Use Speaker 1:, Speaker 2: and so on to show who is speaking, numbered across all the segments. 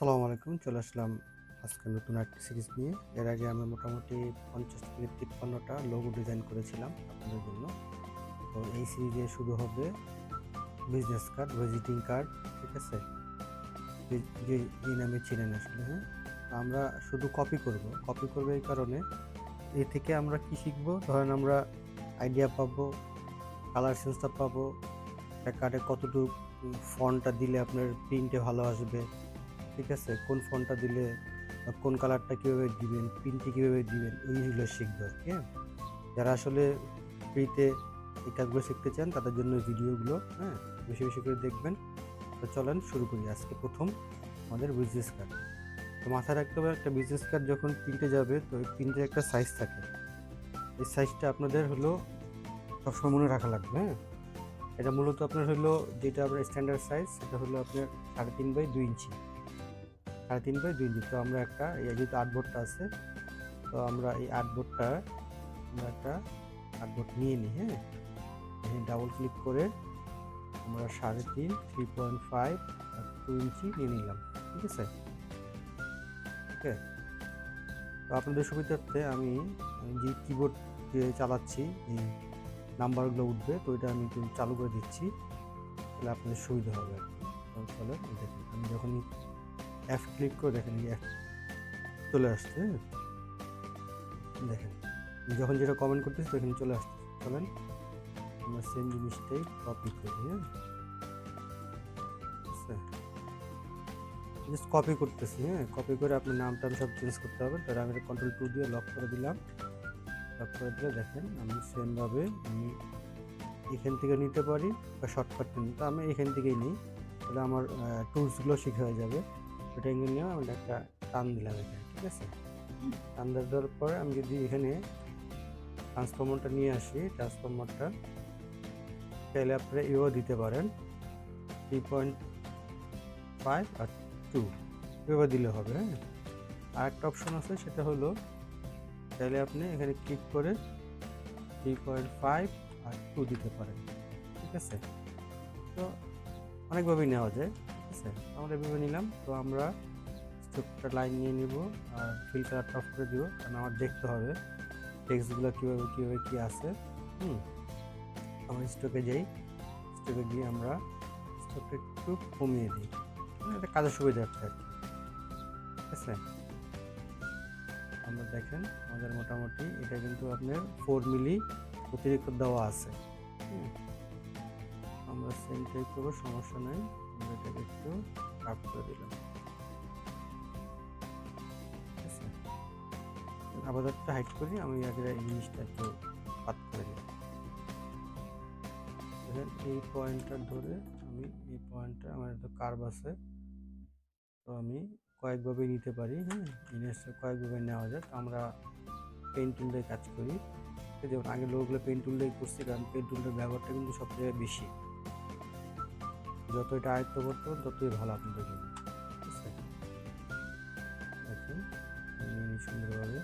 Speaker 1: আসসালামু আলাইকুম। চলে আসলাম আজকে নতুন একটা সিরিজ নিয়ে। এর আগে আমি মোটামুটি ৫০ থেকে ৫৩টা লোগো ডিজাইন করেছিলাম আপনাদের জন্য। তো এই সিরিজে শুরু হবে বিজনেস কার্ড, ভিজিটিং কার্ড, ঠিক আছে? যে যে যে নামে চিনেন আসলে, হ্যাঁ? তো আমরা শুধু কপি করব। কপি করব এই কারণে, এ থেকে আমরা কি শিখব? ধরেন আমরা আইডিয়া পাবো, কালার সেন্সটা পাবো, একটা কার্ডে কতটুক ফন্টটা দিলে আপনার প্রিন্টে ভালো আসবে, ঠিক আছে? কোন ফন্টটা দিলে কোন কালারটা কীভাবে দিবেন, প্রিন্টটি কীভাবে দিবেন, ওই জিনিসগুলো শিখবো আর কি, হ্যাঁ? যারা আসলে ফ্রিতে এই কাজগুলো শিখতে চান তাদের জন্য এই ভিডিওগুলো, হ্যাঁ? বেশি বেশি করে দেখবেন। তো চলেন শুরু করি। আজকে প্রথম আমাদের বিজনেস কার্ড। তো মাথায় রাখতে হবে, একটা বিজনেস কার্ড যখন প্রিন্টে যাবে তো ওই প্রিন্টের একটা সাইজ থাকে। এই সাইজটা আপনাদের হলো সবসময় মনে রাখা লাগবে, হ্যাঁ? এটা মূলত আপনার হলো, যেটা আপনার স্ট্যান্ডার্ড সাইজ সেটা হলো আপনার 3.5 বাই 2 ইঞ্চি। 3.5 বাই 2 ইঞ্চি। তো আমরা একটা যেহেতু আর্টবোর্ডটা আছে, তো আমরা এই আর্টবোর্ডটা আমরা একটা আর্টবোর্ড নিয়ে নিই, হ্যাঁ? এখানে ডাবল ক্লিক করে আমরা 3.5, 3.5 আর 2 ইঞ্চি নিয়ে নিলাম, ঠিক আছে? ওকে। তো আপনাদের সুবিধার্থে আমি যে কিবোর্ড যে চালাচ্ছি, এই নাম্বারগুলো উঠবে, তো এটা আমি একটু চালু করে দিচ্ছি, তাহলে আপনাদের সুবিধা হবে আর কি। তো চলো দেখেন, আমি যখনই এফ ক্লিক করে দেখেন এই এফ চলে আসছে, হ্যাঁ? দেখেন যখন যেটা কমেন্ট করতেছি তো এখানে চলে আসছে। চলেন আমরা সেম জিনিসটাই কপি করি, হ্যাঁ? জাস্ট কপি করতেছি, হ্যাঁ? কপি করে আপনার নামটা সব চেঞ্জ করতে হবে। তাহলে আমি Ctrl+2 দিয়ে লক করে দিলাম। লক করে দিলে দেখেন আমি সেমভাবে আমি এখান থেকে নিতে পারি বা শর্টকাট নিই। তো আমি এখান থেকেই নিই, তাহলে আমার টুলসগুলো শিখে হয়ে যাবে। রেক্ট্যাঙ্গেল নিয়ে আমি একটা টান দিলাম এখানে, ঠিক আছে? টান দেওয়ার পরে আমি যদি এখানে ট্রান্সফর্মারটা নিয়ে আসি, ট্রান্সফর্মারটা চাইলে আপনারা এও দিতে পারেন, 3.5 আর 2 এভাবে দিলে হবে, হ্যাঁ? আর একটা অপশন আছে, সেটা হলো চাইলে আপনি এখানে ক্লিক করে 3.5 আর 2 দিতে পারেন, ঠিক আছে? তো অনেকভাবেই নেওয়া যায়, ঠিক আছে? আমরা এভাবে নিলাম। তো আমরা স্ট্রোকটা লাইন নিয়ে নিব আর ফিল কালারটা অফ করে দিব, কারণ আমার দেখতে হবে টেক্সটগুলো কীভাবে কীভাবে কী আছে। আমরা স্ট্রোকে যাই, স্ট্রোকে গিয়ে আমরা স্ট্রোকটা একটু কমিয়ে দিই, এটা কাজের সুবিধার্থে আর কি, ঠিক আছে? আমরা দেখেন আমাদের মোটামুটি এটা কিন্তু আপনার 4 মিলি অতিরিক্ত দেওয়া আছে। আমরা সেন্টার করবো, সমস্যা নাই। আমরা এটাকে একটু কাট করে দিলাম, ঠিক আছে? আপাতত হাইড করি, আমি আগে এই জিনিসটা একটু কাট করে নিই। দেখেন এই পয়েন্টটা ধরে আমি এই পয়েন্টটা, আমার একটা কার্ভ আছে, তো আমি কয়েকভাবে নিতে পারি, হ্যাঁ? জিনিসটা কয়েকভাবে নেওয়া যায়। তো আমরা পেন টুল দিয়ে কাজ করি। যেমন আগে লোকগুলো পেন টুল দিয়ে করছি, কারণ পেন টুলটার ব্যবহারটা কিন্তু সবচেয়ে বেশি। যত এটা আয়ত্ত করতে পারেন ততই ভালো আপনাদের জন্য, ঠিক আছে? দেখেন সুন্দরভাবে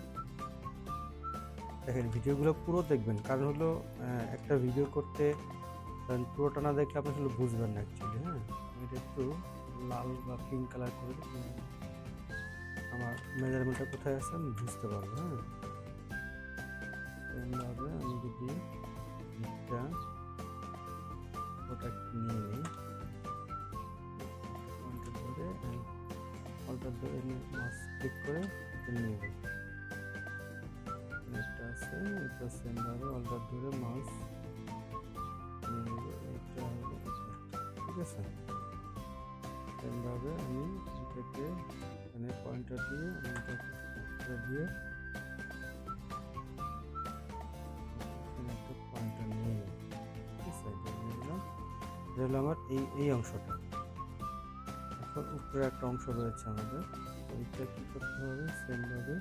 Speaker 1: দেখেন, ভিডিওগুলো পুরো দেখবেন, কারণ হলো একটা ভিডিও করতে পুরোটা না দেখলে আপনি আসলে বুঝবেন না অ্যাকচুয়ালি, হ্যাঁ? আমি এটা একটু লাল বা পিঙ্ক কালার করে আমার মেজারমেন্টটা কোথায় আছে আমি বুঝতে পারবো, হ্যাঁ? এমনভাবে আমি যদি একটা প্রোডাক্ট নিয়ে নিই, পয়েন্টটা ধরে অল্টার ধরে মাউস ক্লিক করে নিয়ে নিই, এটা আছে, এটা সেমভাবে অল্টার ধরে মাউস নিয়ে নেব, এটা হলো এটা, ঠিক আছে? সেমভাবে আমি এটাকে এখানে পয়েন্টার দিয়ে আমি এটা দিয়ে এখানে একটা পয়েন্টার নিয়ে নিই, ঠিক আছে? এটা নিয়ে নিলাম। এটা হলো আমার এই অংশটা। এখন উপরে একটা অংশ রয়েছে আমাদের, ওইটা কী করতে হবে? সেমভাবে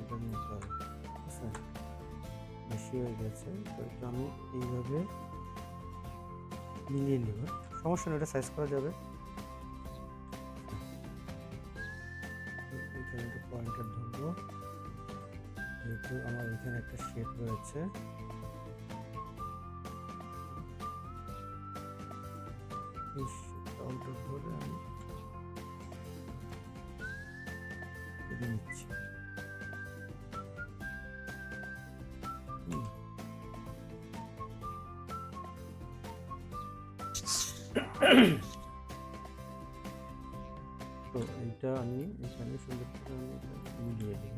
Speaker 1: এটা নিতে হবে, ঠিক আছে? বেশি হয়ে গেছে, তো এটা আমি এইভাবে মিলিয়ে নিব, সমস্যা নেই, এটা সাইজ করা যাবে। এখানে একটা পয়েন্টার ধরবো, যেহেতু আমার এখানে একটা শেপ রয়েছে, এই শেপটা ধরে আমি করে নিচ্ছি। তো এইটা আমি এখানে সুন্দর করে আমি এটা মিলিয়ে দিই।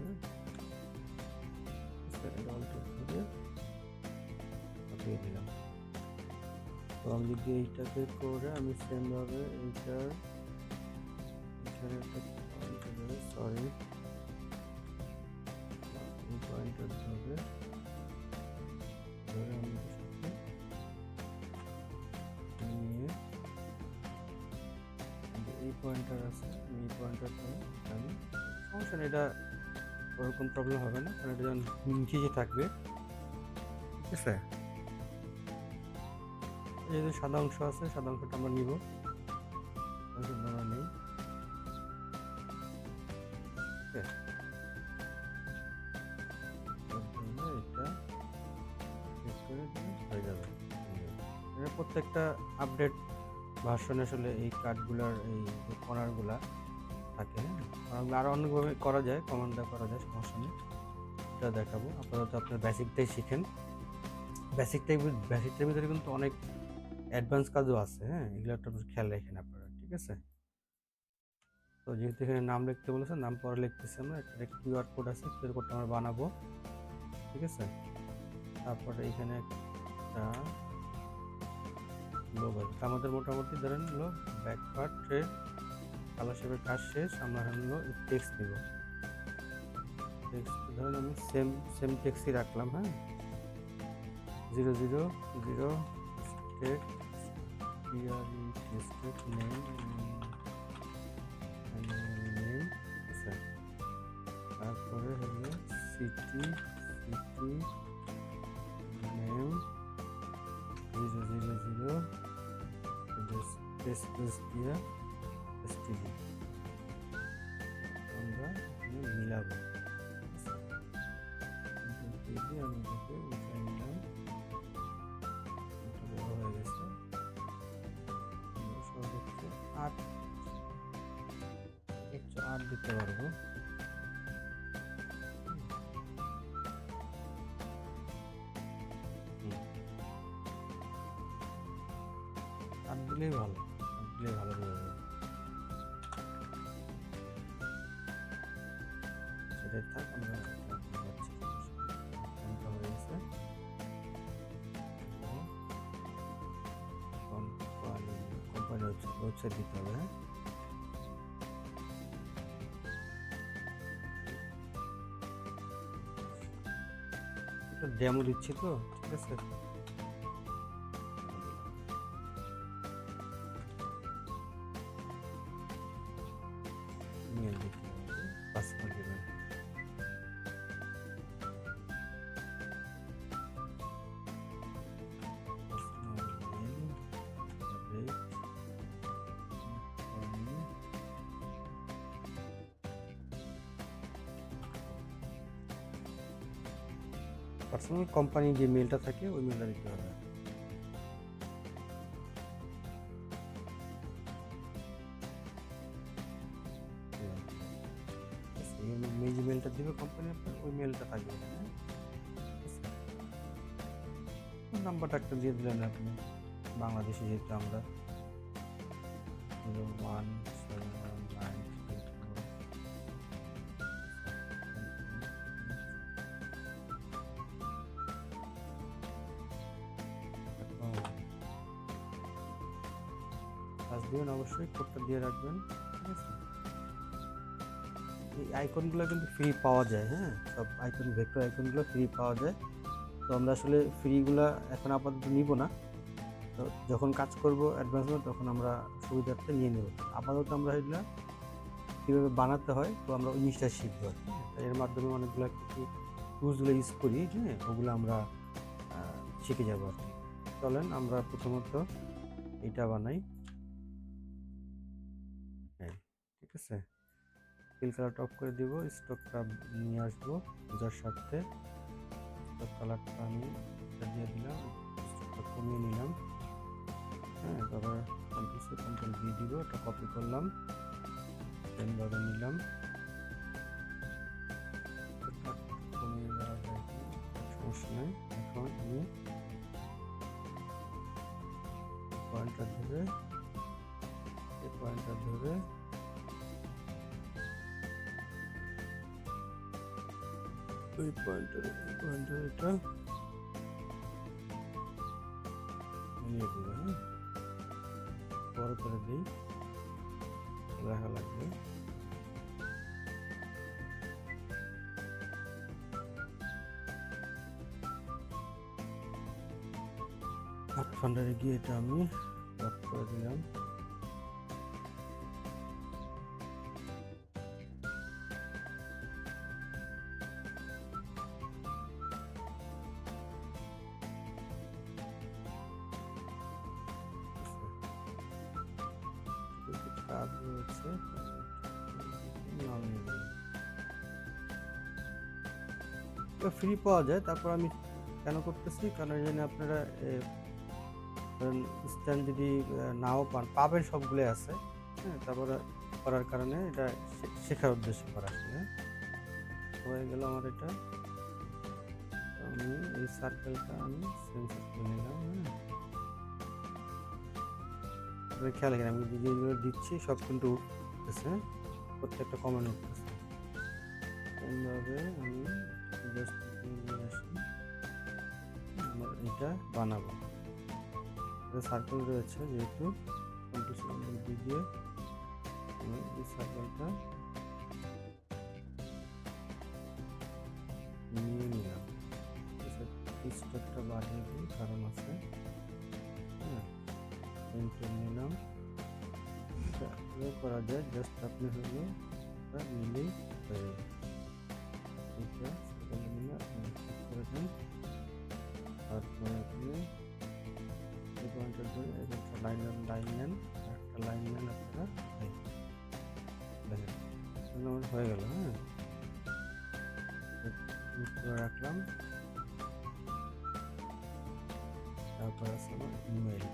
Speaker 1: অল্টার করে পাঠিয়ে দিলাম। তো আমি যদি এইটাকে করে আমি সেমভাবে এইটার এখানে একটা পয়েন্টার, সরি এই পয়েন্টার ধরে আমি নিয়ে এই পয়েন্টার আছে, এই পয়েন্টারটা আমি সমস্যা নেই, এটা ওরকম প্রবলেম হবে না, কারণ এটা যখন নিচে থাকবে, ঠিক আছে। যেহেতু সাদা অংশ আছে, সাদা অংশটা আমরা নিব, আমরা নেই, এটা হয়ে যাবে। এটা প্রত্যেকটা আপডেট ভার্সনে আসলে এই কার্ডগুলার এই যে কর্নারগুলা থাকে, কর্নারগুলো আরও অনেকভাবে করা যায়, কমান্ডে করা যায়, সমস্যা নেই, এটা দেখাবো। আপাতত আপনার বেসিকটাই শিখেন। বেসিকটার ভিতরে কিন্তু অনেক অ্যাডভান্স কাজও আছে, হ্যাঁ, এগুলো একটা খেয়াল রাখেন আপনারা, ঠিক আছে। তো যেহেতু এখানে নাম লিখতে বলেছে, নাম পরে লিখতেছি আমরা, একটা কিউআর কোড আছে, কিউআর কোডটা আমরা বানাবো, ঠিক আছে। তারপরে এখানে একটা লোগো, আমাদের মোটামুটি ধরেন হলো ব্যাক পার্ট ট্রে কালার শেপের কাজ শেষ, আমরা হলো টেক্সট নিব। টেক্সট ধরেন আমি সেম টেক্সটই রাখলাম, হ্যাঁ, 000 টেক্সট নেম আছে, তারপরে হলো সিটি নেম 000 স্পেস দিয়ে এসটিডি আমরা মিলাবো। আমি দেখে উঠাই নিলাম, এটা বড় হয়ে গেছে, সর্বোচ্চ 8 দিতে পারবো। দিলেই ভালো, দিলেই ভালো হয়ে যাবে, সেটাই থাক। আমরা হয়ে গেছে, কোম্পানি ওয়েবসাইট দিতে হবে, হ্যাঁ, একটা ডেমো দিচ্ছি তো, ঠিক আছে। পার্সোনাল কোম্পানি যে মেলটা থাকে ওই মেলটা দিতে হবে। এই যে মেলটা দিবে কোম্পানি, আপনার ওই মেলটা থাকবে, নাম্বারটা একটা দিয়ে দিলেন আপনি, বাংলাদেশে যেহেতু আমরা 01719 দিবেন, অবশ্যই কোডটা দিয়ে রাখবেন, ঠিক আছে। এই আইকনগুলো কিন্তু ফ্রি পাওয়া যায়, হ্যাঁ, সব আইকন ভেক্টর আইকনগুলো ফ্রি পাওয়া যায়। তো আমরা আসলে ফ্রিগুলা এখন আপাতত নিব না, তো যখন কাজ করব অ্যাডভান্সমেন্ট তখন আমরা সুবিধার্থে নিয়ে নেব। আপাতত আমরা এগুলো কীভাবে বানাতে হয় তো আমরা ওই জিনিসটা শিখবো, এর মাধ্যমে অনেকগুলো কিছু টুলসগুলো ইউজ করি, হ্যাঁ, ওগুলো আমরা শিখে যাবো আর কি। চলেন আমরা প্রথমত এইটা বানাই, ঠিক আছে। ফিল কালারটা অফ করে দিব, স্টকটা নিয়ে আসবো বোঝার স্বার্থে। স্টক কালারটা আমি এটা দিয়ে দিলাম, স্টকটা কমিয়ে নিলাম, হ্যাঁ, তারপর কন্ট্রোল-C কন্ট্রোল-V দিব, এটা কপি করলাম, সেমভাবে নিলাম, রঙে দেওয়া যায় কি সমস্যা নেই। এখন আমি পয়েন্টটা ধরে এই পয়েন্টটা ধরে ওই পয়েন্টার এটা নিয়ে দেবো। হ্যাঁ, বড় করে দিই, দেখা লাগবে। ফান্ডারে গিয়ে এটা আমি লক করে দিলাম। কাজ রয়েছে, ফ্রি পাওয়া যায়। তারপর আমি কেন করতেছি, কারণ এই জন্য আপনারা স্ট্যান্ড যদি নাও পাবেন, সবগুলো আছে। হ্যাঁ, তারপরে করার কারণে এটা শেখার উদ্দেশ্যে করা আসলে হয়ে গেল আমার এটা। আমি এই সার্কেলটা আমি সেম সার্কেল নিলাম। হ্যাঁ, খেয়াল রাখেন আমি যেগুলো দিচ্ছি সব কিন্তু উঠতেছে, প্রত্যেকটা কমন উঠতেছে। এমনভাবে আমি জাস্ট নিয়ে আসি, আমার এটা বানাবো। সার্কেল রয়েছে যেহেতু দিয়ে আমি এই সার্কেলটা নিয়ে নিলাম। স্টেপটা বাড়িয়ে দিই, কারণ আছে। হ্যাঁ, নিলাম, করা যায়। জাস্ট আপনি হলো নিলেই হয়ে যাবে। করে দেন, তারপরে আপনি একটা লাইন নেন, একটা লাইন নেন আপনারা দেখেন আমার হয়ে গেল। হ্যাঁ, রাখলাম। তারপর আছে আমার ইমেল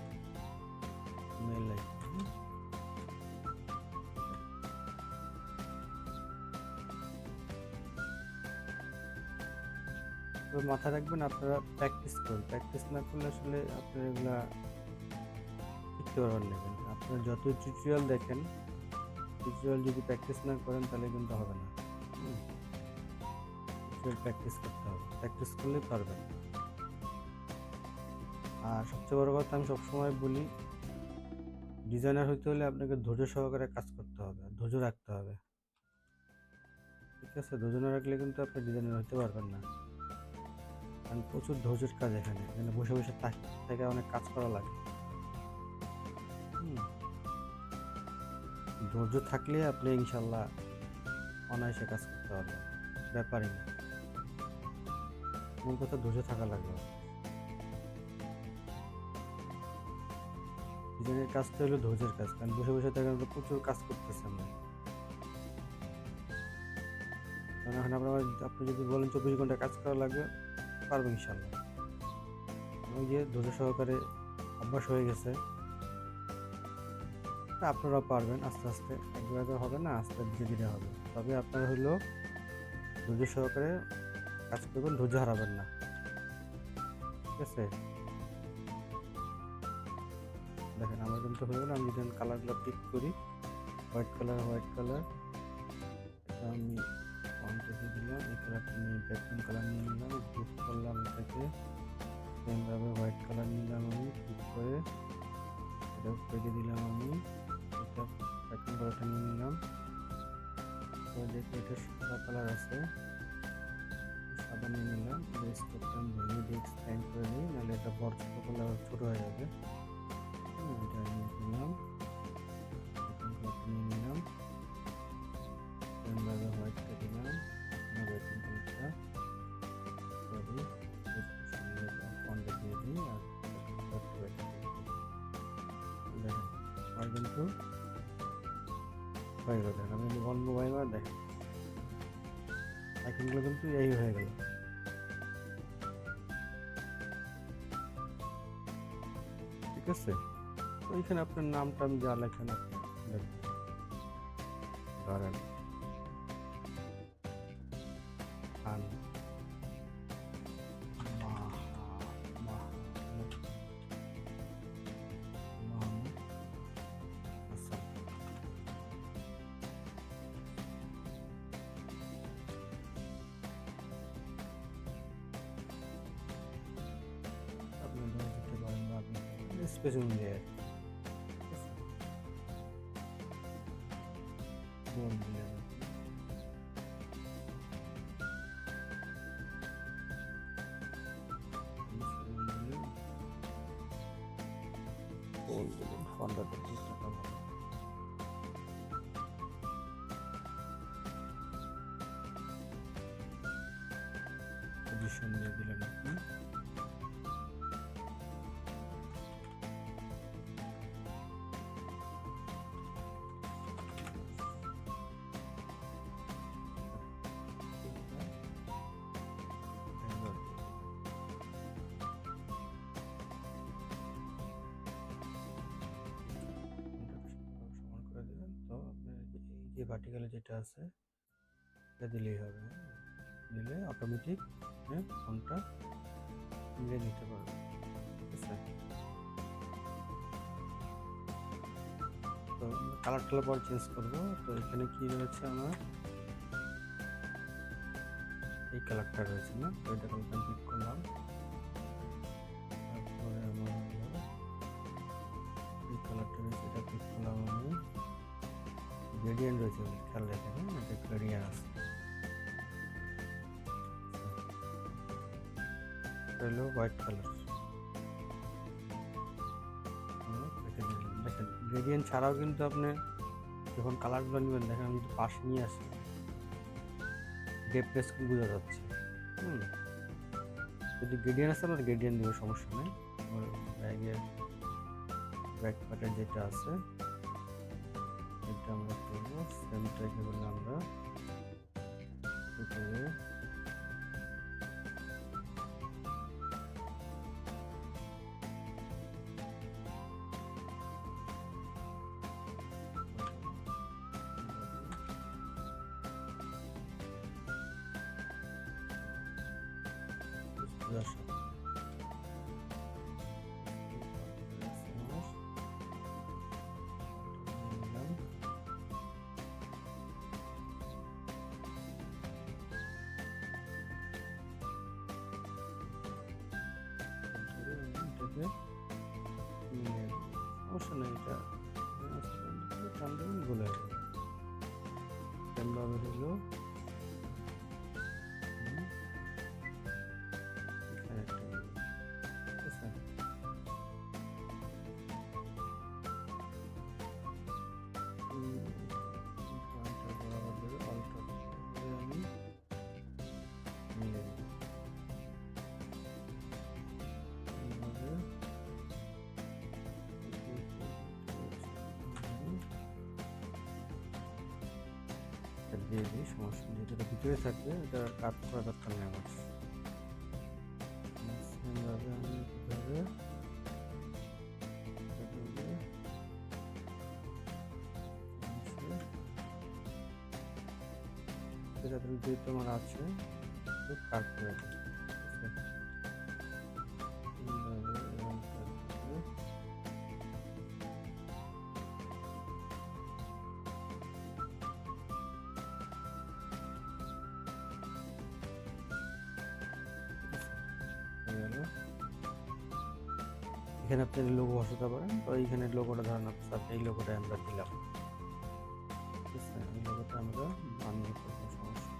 Speaker 1: মাথায় রাখবেন, আপনারা প্র্যাকটিস করুন। প্র্যাকটিস না করলে আসলে আপনারা এগুলা শিখতে পারবেন না। কিন্তু আপনারা যত টিউটোরিয়াল দেখেন, টিউটোরিয়াল যদি প্র্যাকটিস না করেন তাহলে কিন্তু হবে না। প্র্যাকটিস করতে হবে, প্র্যাকটিস করলে পারবেন। আর সবচেয়ে বড় কথা আমি সবসময় বলি, ডিজাইনার হইতে হলে আপনাকে ধৈর্য সহকারে কাজ করতে হবে, ধৈর্য রাখতে হবে। ঠিক আছে, ধৈর্য না রাখলে কিন্তু আপনি ডিজাইনার হতে পারবেন না। কারণ প্রচুর ধৈর্যের কাজ এখানে বসে বসে থেকে অনেক কাজ করা লাগে। ধৈর্য থাকলে আপনি ইনশাল্লাহ অনায়াসে কাজ করতে পারবেন, ব্যাপারই না। মূল কথা ধৈর্য থাকা লাগবে। ডিজাইনের কাজটা হলো ধৈর্যের কাজ, কারণ বসে বসে থেকে প্রচুর কাজ করতেছে আমরা। কারণ এখন আপনি যদি বলেন 24 ঘন্টা কাজ করা লাগবে, পারবেন ইনশাল্লাহ। ওই যে ধৈর্য সহকারে অভ্যাস হয়ে গেছে, আপনারাও পারবেন। আস্তে আস্তে, একবার হবে না, আস্তে ধীরে ধীরে হবে। তবে আপনারা হলো ধৈর্য সহকারে কাজ করবেন, ধৈর্য হারাবেন না। ঠিক আছে, দেখেন আমার কিন্তু হয়ে গেল। আমি যদি কালারগুলো পিক করি, হোয়াইট কালার আমি ফন্টে দিয়ে দিলাম। এই কালারটা নিয়ে ব্যাকগ্রাউন্ড কালার নিয়ে নিলাম, গ্রুপ করলাম এটাকে। সেমভাবে হোয়াইট কালার নিলাম, আমি ক্লিক করে এটা পেজে দিলাম। আমি এটা ব্যাকগ্রাউন্ড কালারটা নিয়ে নিলাম। দেখি এটা সাদা কালার আছে, সাদা নিয়ে নিলাম। স্কোপটা আমি ভেঙে দিয়ে এক্সপ্যান্ড করে নিই, নাহলে এটা বড় ছোট করলে ছোট হয়ে যাবে। এটা নিয়ে নিলাম, নিয়ে নিলাম। সেমভাবে হোয়াইটটা দিলাম, ব্যাকগ্রাউন্ডটা ফন্টে দিয়ে দিই। আর দেখেন আমার কিন্তু হয়ে গেল। দেখেন আমি অন মোবাইল দেখেন আইকনগুলো কিন্তু এই হয়ে গেল। ঠিক আছে, ওইখানে আপনার নামটা আমি যা লেখেন আপনি ধরেন খান, স্পেসিং লেয়ার, ঠিক আছে, গোল লেয়ার, গোল দিলাম, ফন্ডাটা টাকা ভালো, পজিশন দিয়ে দিলাম আপনি। সমান করে দিবেন। তো আপনার এই যে ভার্টিক্যালে যেটা আছে এটা দিলেই হবে, দিলে অটোমেটিক ফোনটা মিলিয়ে নিতে পারবে, ঠিক আছে। তো কালার পর চেঞ্জ করবো। তো এখানে কি রয়েছে আমার, এই কালারটা রয়েছে না, তো এটা কালারটা ক্লিক করলাম, তারপরে আমার এই কালারটা রয়েছে, এটা ক্লিক করলাম আমি, গ্রেডিয়েন্ট রয়েছে খেয়াল রাখেন, এটা গ্রেডিয়েন্ট আছে, হলো হোয়াইট কালার। দেখেন গ্রেডিয়েন্ট ছাড়াও কিন্তু আপনি যখন কালারগুলো নেবেন, দেখেন আমি যদি পাশে নিয়ে আসি, ডেপ প্রেস বোঝা যাচ্ছে। যদি গ্রেডিয়েন্ট আছে আপনার গ্রেডিয়েন্ট দেবে, সমস্যা নেই। আমার ব্যাগের ব্যাক প্যাটার্ন যেটা আছে এটা আমরা করবো, সেমটাকে বলে আমরা সমস্যা নেই, এটা বলে হলো দিয়ে দিই, সমস্যা নেই, যেটা ভিতরে থাকবে এটা কাট করা দরকার নেই আমার। সেমভাবে আমি কীভাবে যেটা যেহেতু আমার আছে কাট করে দিই, এখানে আপনি লোগো বসাতে পারেন। তো এইখানে লোগোটা ধরেন আপনি এই লোগোটা আমরা দিলাম, ঠিক আছে, এই লোগোটা আমরা বানিয়ে করবো, সমস্যা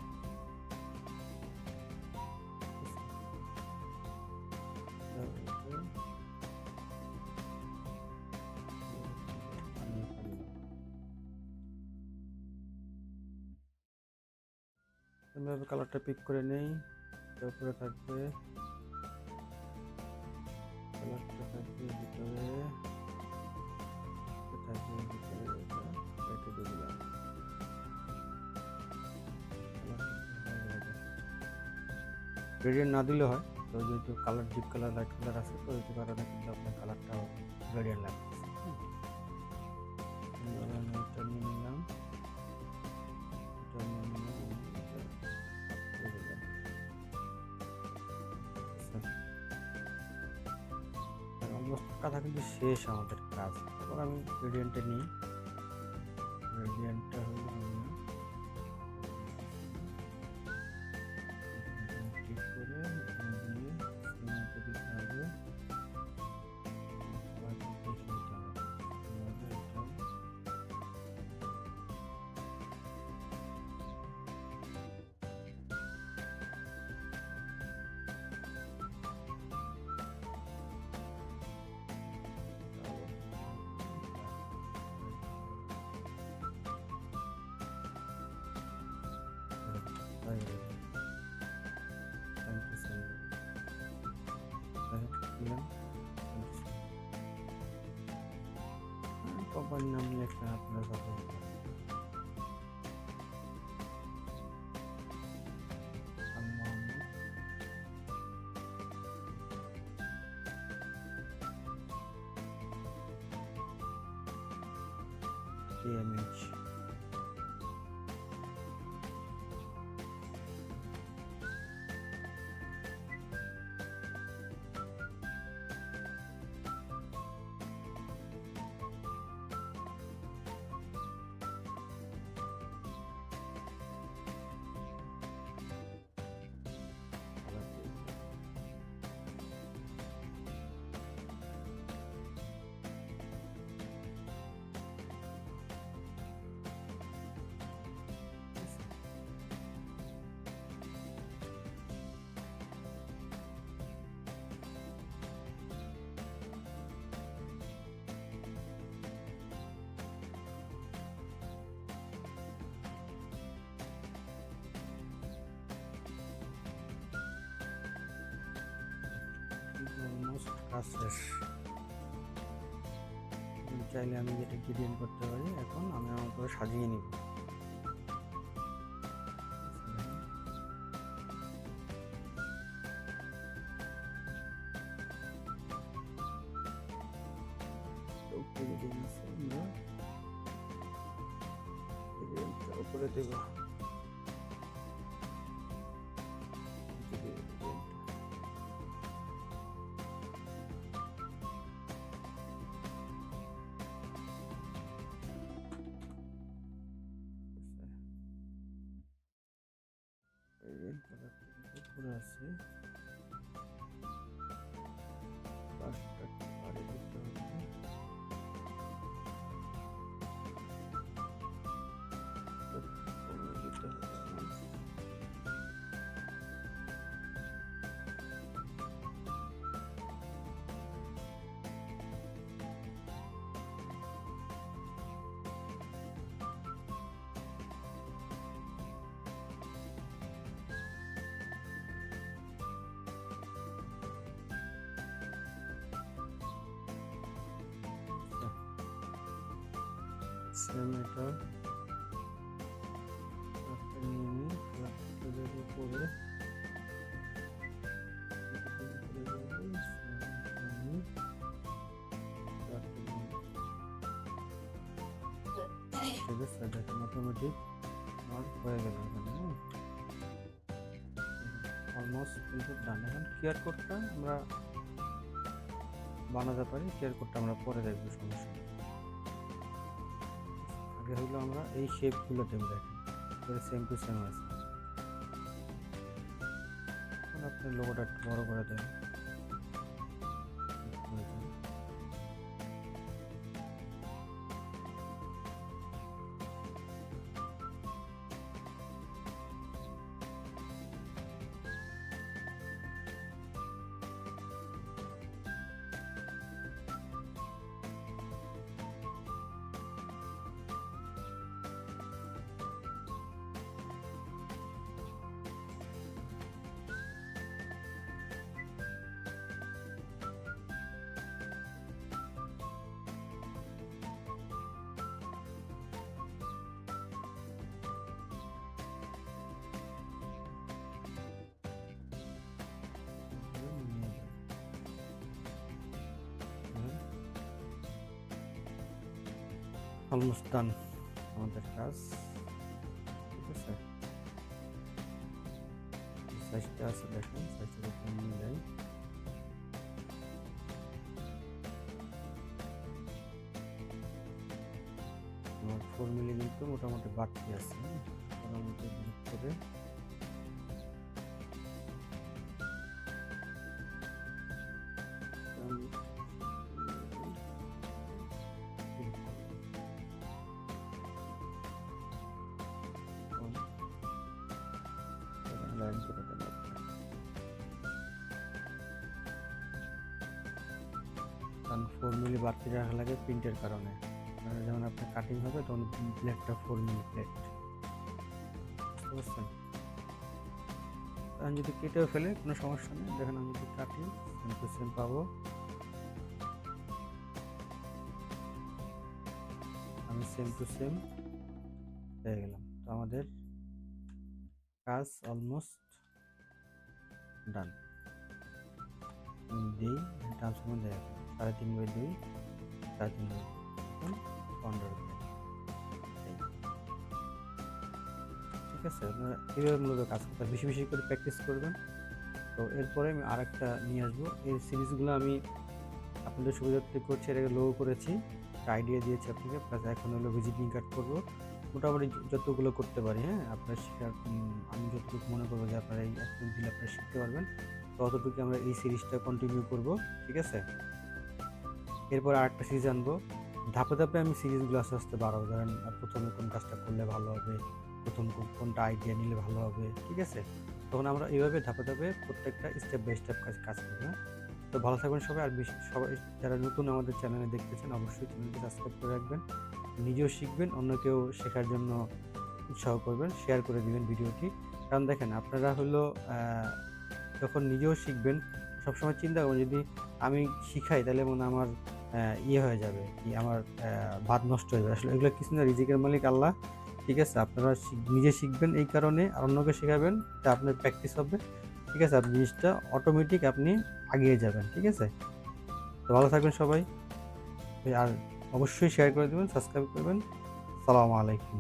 Speaker 1: এভাবে কালারটা পিক করে নেই, তারপরে থাকবে কালারটা থাকবে ভিতরে, থাকবে ভিতরে এটা দিয়ে দিলাম, গ্রেডিয়েন্ট না দিলে হয়। তো যেহেতু colour deep colour light colour আছে, তো এই কারণে কিন্তু আপনার কালারটা গ্রেডিয়েন্ট লাগবে। এটা নিয়ে নিলাম, এটা নিয়ে নিলাম, অলমোস্ট কথা কিন্তু শেষ আমাদের কাজ। এবার আমি গ্রেডিয়েন্টে নিই, গ্রেডিয়েন্টটা হলো ক্লিক করে দিয়ে দিতে হবে, সবার নাম লেখা আপনারা যাবেন। image অলমোস্ট কাজ শেষ। চাইলে আমি যেটা গ্রেডিয়েন্ট করতে পারি, এখন আমি আমার করে সাজিয়ে নিব। উপরে দেব উপরে আছে। সেম এটা উপরে অটোমেটিক আমার হয়ে গেল এখানে। অলমোস্ট কিন্তু ডান। এখন কেয়ার কোডটা আমরা বানাতে পারি, কেয়ার কোডটা আমরা পরে দেখবো, সমস্যা নেই। আগে হইলো আমরা এই শেপগুলো দেব, দেখেন সেম টু সেম আছে। এখন আপনি লোগোটা একটু বড় করে দেন। অলমোস্ট ডান আমাদের কাজ, ঠিক আছে। সাইজটা আছে দেখুন, সাইজটা কেমন যায়। আমার 4 মিলি কিন্তু মোটামুটি বাড়তি আছে, মোটামুটি করে লাইন করে দেন। কারণ 4 মিলি বাড়তি রাখা লাগে প্রিন্টের কারণে, যখন আপনার কাটিং হবে তখন প্লেটটা 4 মিলি প্লেট, বুঝতে পারছেন। আমি যদি কেটেও ফেলে কোনো সমস্যা নেই। দেখেন আমি যদি কাটি সেম টু সেম পাবো। সেম টু সেম পেয়ে গেলাম। তো আমাদের কাজ অলমোস্ট ডান। দিই ট্রান্সফর্মার দেখা 3.5/2 3.5 এখন 15 ঠিক আছে। আপনারা এইভাবে মূলত কাজ করতে বেশি বেশি করে প্র্যাকটিস করবেন। তো এরপরে আমি আরেকটা নিয়ে আসবো। এই সিরিজগুলো আমি আপনাদের সুবিধার্থে করছি, এটাকে লোগো করেছি, একটা আইডিয়া দিয়েছি আপনাকে, প্লাস এখন হলো ভিজিটিং কার্ড করবো। মোটামুটি যতগুলো করতে পারি, হ্যাঁ আপনার শেখার আমি যতটুকু মনে করবো যে আপনারা এই একটু দিলে আপনারা শিখতে পারবেন, ততটুকু আমরা এই সিরিজটা কন্টিনিউ করব, ঠিক আছে। এরপর আরেকটা সিরিজ আনবো, ধাপে ধাপে আমি সিরিজগুলো আস্তে আস্তে বাড়াবো। ধরেন প্রথমে কোন কাজটা করলে ভালো হবে, প্রথম কোনটা আইডিয়া নিলে ভালো হবে, ঠিক আছে। তখন আমরা এইভাবে ধাপে ধাপে প্রত্যেকটা স্টেপ বাই স্টেপ কাজ করবো, হ্যাঁ। তো ভালো থাকবেন সবাই। আর সবাই যারা নতুন আমাদের চ্যানেলে দেখতেছেন, অবশ্যই চ্যানেলটি সাবস্ক্রাইব করে রাখবেন। নিজেও শিখবেন, অন্যকেও শেখার জন্য উৎসাহ করবেন, শেয়ার করে দিবেন ভিডিওটি। কারণ দেখেন আপনারা হলো যখন নিজেও শিখবেন, সবসময় চিন্তা করবেন যদি আমি শিখাই তাহলে মনে আমার ইয়ে হয়ে যাবে, কি আমার ভাত নষ্ট হয়ে যাবে। আসলে এগুলো কিছু না, রিজিকের মালিক আল্লাহ, ঠিক আছে। আপনারা নিজে শিখবেন এই কারণে, আর অন্যকে শেখাবেন, তা আপনার প্র্যাকটিস হবে, ঠিক আছে। আর জিনিসটা অটোমেটিক আপনি এগিয়ে যাবেন, ঠিক আছে। তো ভালো থাকবেন সবাই, আর অবশ্যই শেয়ার করে দেবেন, সাবস্ক্রাইব করবেন। আসসালামু আলাইকুম।